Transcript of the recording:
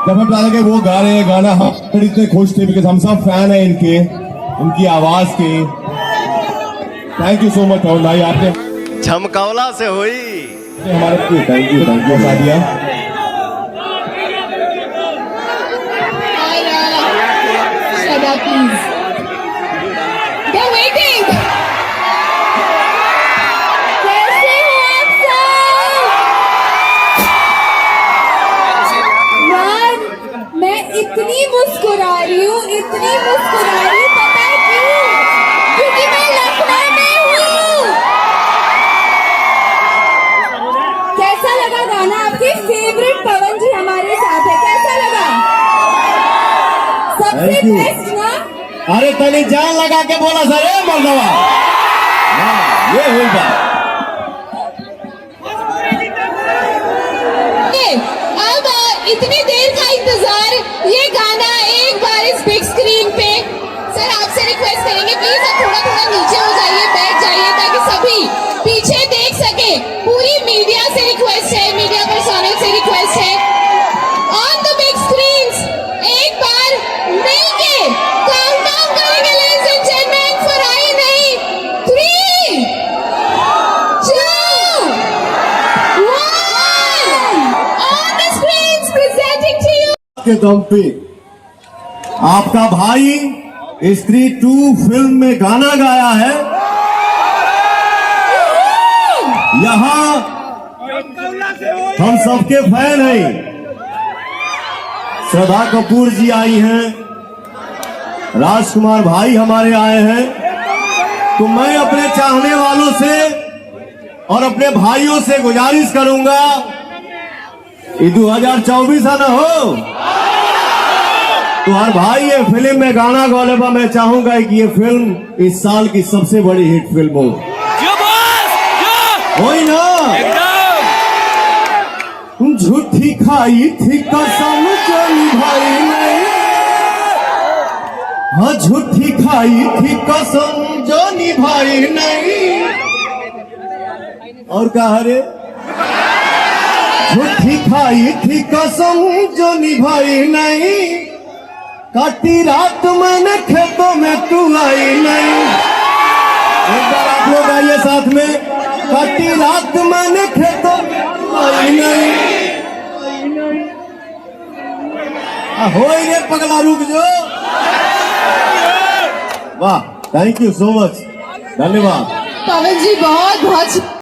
जब हम लगा कि वो गा रहे हैं गाना, हम इतने खुश थे बिकॉज हम सब फैन हैं इनके, इनकी आवाज के। थैंक यू सो मच पवन भाई, आपने झमकौला से हुई हमारे। Thank you Sadia. Sada, please. They're waiting. कैसे हो आप सब? यार, मैं इतनी मुस्कुरा रही हूँ, पता है क्यों? क्योंकि मैं लखनऊ में हूँ। कैसा लगा गाना? आपके फेवरेट पवन जी हमारे साथ है, कैसा लगा? सबसे Thank you. बेस्ट ना? अरे तनी जान लगा के बोला सर, ए मर्दवा। ये हुई बात। अब इतनी देर का इंतजार, ये गाना एक बार इस बिग स्क्रीन पे। सर आपसे रिक्वेस्ट करेंगे प्लीज आप थोड़ा नीचे हो जाइए, बैठ जाइए ताकि सभी पीछे देख सके। पूरी मीडिया से रिक्वेस्ट है, मीडिया पर्सनल से रिक्वेस्ट है, ऑन द बिग स्क्रीन्स एक बार मिलके काउंटडाउन करेंगे ladies and gentleman four I नहीं 3 2 1 on the screens presenting to you. के दम पे आपका भाई स्त्री 2 फिल्म में गाना गाया है। यहाँ हम सबके फैन हैं। श्रद्धा कपूर जी आई हैं, राजकुमार भाई हमारे आए हैं। तो मैं अपने चाहने वालों से और अपने भाइयों से गुजारिश करूंगा, ये 2024 है ना हो, तो हर भाई ये फिल्म में गाना गौले पर मैं चाहूंगा कि ये फिल्म इस साल की सबसे बड़ी हिट फिल्म हो। होई ना? झूठी खाई थी कसम जो निभाई नहीं, हाँ झूठी खाई थी कसम जो निभाई नहीं। और कहा रे, झूठी खाई थी कसम जो निभाई नहीं, काटी रात मैंने खेतों में तू आई नहीं। एक बार आप लोग आइए साथ में, काटी रात मैंने खेतों में तू आई नहीं। होई रे पगला, रुक जो। वाह, थैंक यू सो मच, धन्यवाद। पवन जी बहुत